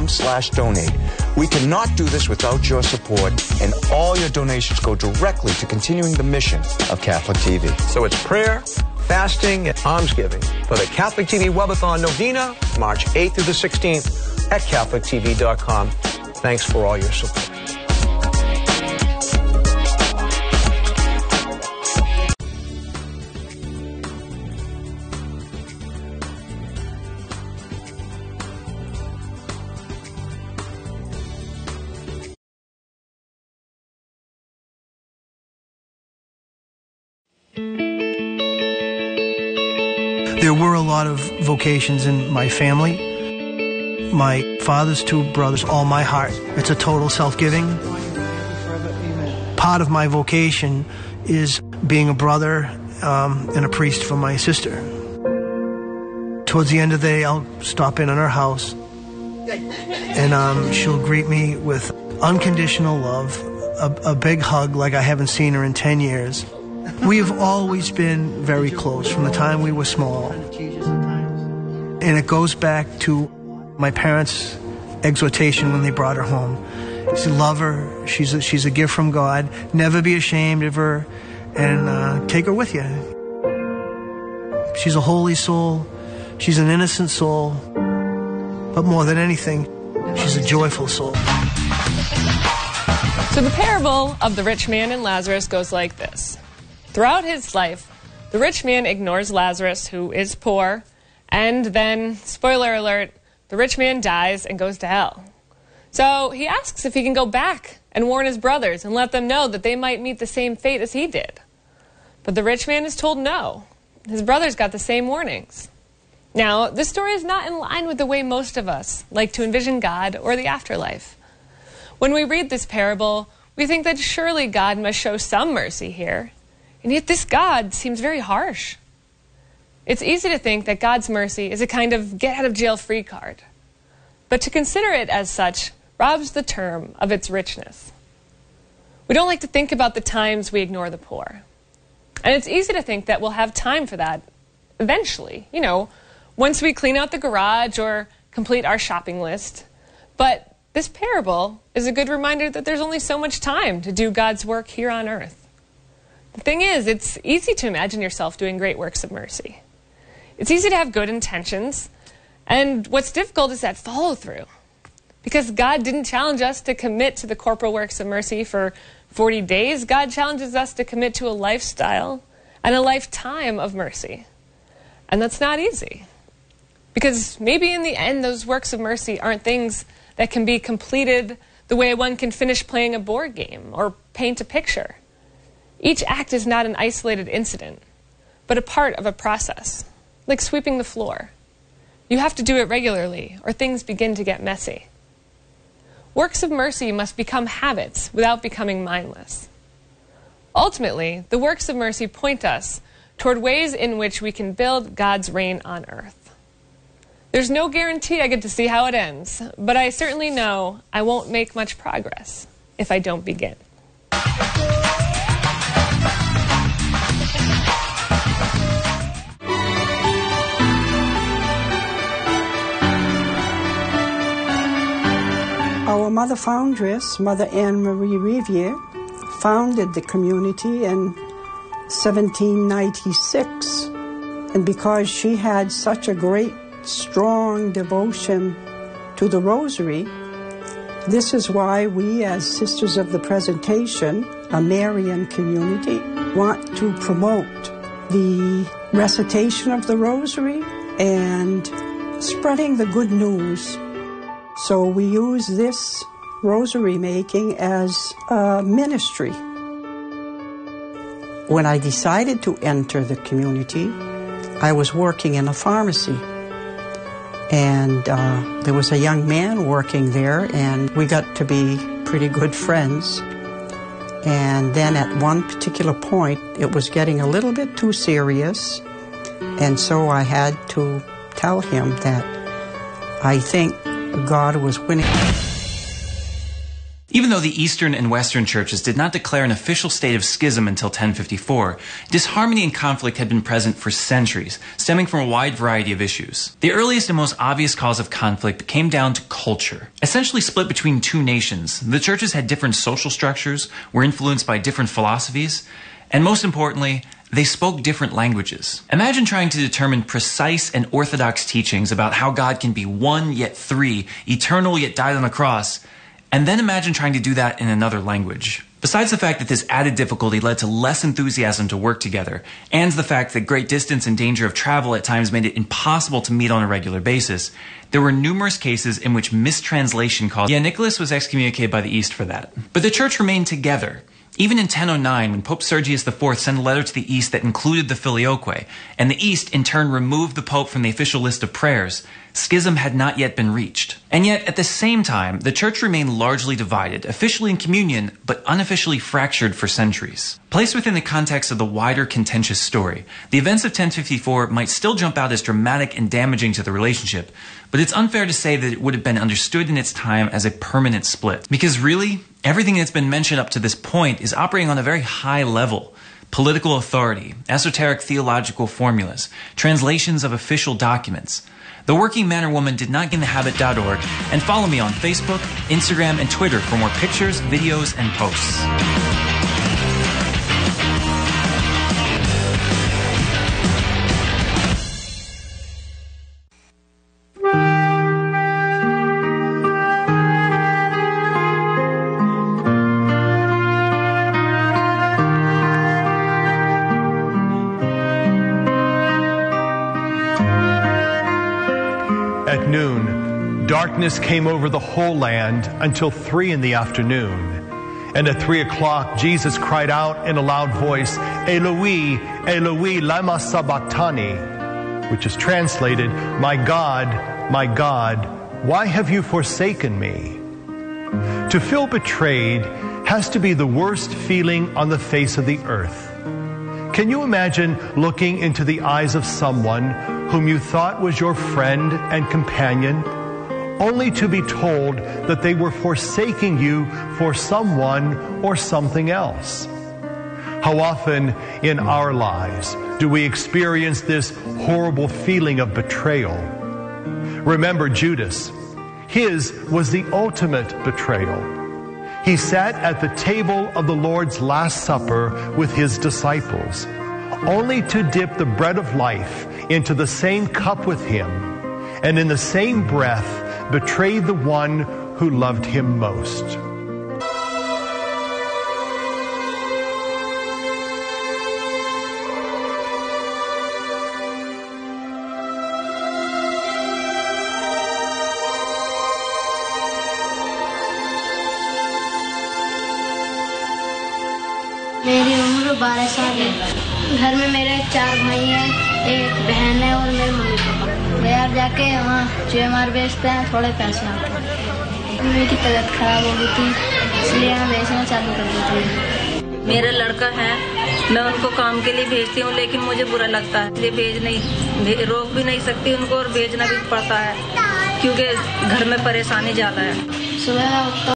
KNXT.com/donate. We cannot do this without your support, and all your donations go directly to continuing the mission of Catholic TV. So it's prayer, fasting, and almsgiving for the Catholic TV Webathon Novena, March 8th through the 16th at CatholicTV.com. Thanks for all your support. There were a lot of vocations in my family. My father's two brothers, all my heart. It's a total self-giving. Part of my vocation is being a brother and a priest for my sister. Towards the end of the day, I'll stop in on her house, and she'll greet me with unconditional love, a big hug like I haven't seen her in 10 years. We have always been very close from the time we were small. And it goes back to my parents' exhortation when they brought her home. To love her, she's a gift from God. Never be ashamed of her, and take her with you. She's a holy soul. She's an innocent soul. But more than anything, she's a joyful soul. So the parable of the rich man and Lazarus goes like this. Throughout his life, the rich man ignores Lazarus, who is poor, and then, spoiler alert, the rich man dies and goes to hell. So he asks if he can go back and warn his brothers and let them know that they might meet the same fate as he did. But the rich man is told no. His brothers got the same warnings. Now, this story is not in line with the way most of us like to envision God or the afterlife. When we read this parable, we think that surely God must show some mercy here. And yet this God seems very harsh. It's easy to think that God's mercy is a kind of get-out-of-jail-free card. But to consider it as such robs the term of its richness. We don't like to think about the times we ignore the poor. And it's easy to think that we'll have time for that eventually, once we clean out the garage or complete our shopping list. But this parable is a good reminder that there's only so much time to do God's work here on earth. The thing is, it's easy to imagine yourself doing great works of mercy. It's easy to have good intentions, and what's difficult is that follow-through. Because God didn't challenge us to commit to the corporal works of mercy for 40 days. God challenges us to commit to a lifestyle and a lifetime of mercy. And that's not easy. Because maybe in the end, those works of mercy aren't things that can be completed the way one can finish playing a board game or paint a picture. Each act is not an isolated incident, but a part of a process, like sweeping the floor. You have to do it regularly, or things begin to get messy. Works of mercy must become habits without becoming mindless. Ultimately, the works of mercy point us toward ways in which we can build God's reign on earth. There's no guarantee I get to see how it ends, but I certainly know I won't make much progress if I don't begin. Our mother foundress, Mother Anne Marie Riviere, founded the community in 1796. And because she had such a great, strong devotion to the Rosary, this is why we, as Sisters of the Presentation, a Marian community, want to promote the recitation of the Rosary and spreading the good news. So we use this rosary making as a ministry. When I decided to enter the community, I was working in a pharmacy. And there was a young man working there, and we got to be pretty good friends. And then at one particular point, it was getting a little bit too serious. And so I had to tell him that I think God was winning. Even though the Eastern and Western churches did not declare an official state of schism until 1054, disharmony and conflict had been present for centuries, stemming from a wide variety of issues. The earliest and most obvious cause of conflict came down to culture. Essentially split between two nations, the churches had different social structures, were influenced by different philosophies, and most importantly, they spoke different languages. Imagine trying to determine precise and orthodox teachings about how God can be one yet three, eternal yet died on a cross, and then imagine trying to do that in another language. Besides the fact that this added difficulty led to less enthusiasm to work together, and the fact that great distance and danger of travel at times made it impossible to meet on a regular basis, there were numerous cases in which mistranslation caused. Yeah, Nicholas was excommunicated by the East for that. But the church remained together. Even in 1009, when Pope Sergius IV sent a letter to the East that included the Filioque, and the East in turn removed the Pope from the official list of prayers, schism had not yet been reached. And yet, at the same time, the church remained largely divided, officially in communion, but unofficially fractured for centuries. Placed within the context of the wider contentious story, the events of 1054 might still jump out as dramatic and damaging to the relationship, but it's unfair to say that it would have been understood in its time as a permanent split. Because really, everything that's been mentioned up to this point is operating on a very high level. Political authority, esoteric theological formulas, translations of official documents. The Working Man or Woman did not get in the habit.org, and follow me on Facebook, Instagram, and Twitter for more pictures, videos, and posts. At noon, darkness came over the whole land until 3 in the afternoon. And at 3 o'clock, Jesus cried out in a loud voice, Eloi, Eloi, lama sabachthani, which is translated, my God, why have you forsaken me? To feel betrayed has to be the worst feeling on the face of the earth. Can you imagine looking into the eyes of someone whom you thought was your friend and companion, only to be told that they were forsaking you for someone or something else? How often in our lives do we experience this horrible feeling of betrayal? Remember Judas. His was the ultimate betrayal. He sat at the table of the Lord's Last Supper with his disciples, only to dip the bread of life into the same cup with him, and in the same breath betray the one who loved him most. मेरी उम्र 12 साल है। घर में मेरे 4 भाई हैं, एक बहन है और मेरे मम्मी पापा। बाहर जाके वहाँ चुएमार बेचते हैं, थोड़े पैसे आते हैं। मेरी तबीयत खराब हो गई थी, इसलिए मैं बेचना चालू कर दी थी। मेरा लड़का है, मैं उनको काम के लिए भेजती हूँ, लेकिन मुझे बुरा लगता है, इसलिए रोक भी नहीं सकती उनको और भेजना भी पड़ता है, क्योंकि घर में परेशानी ज़्यादा है। सुबह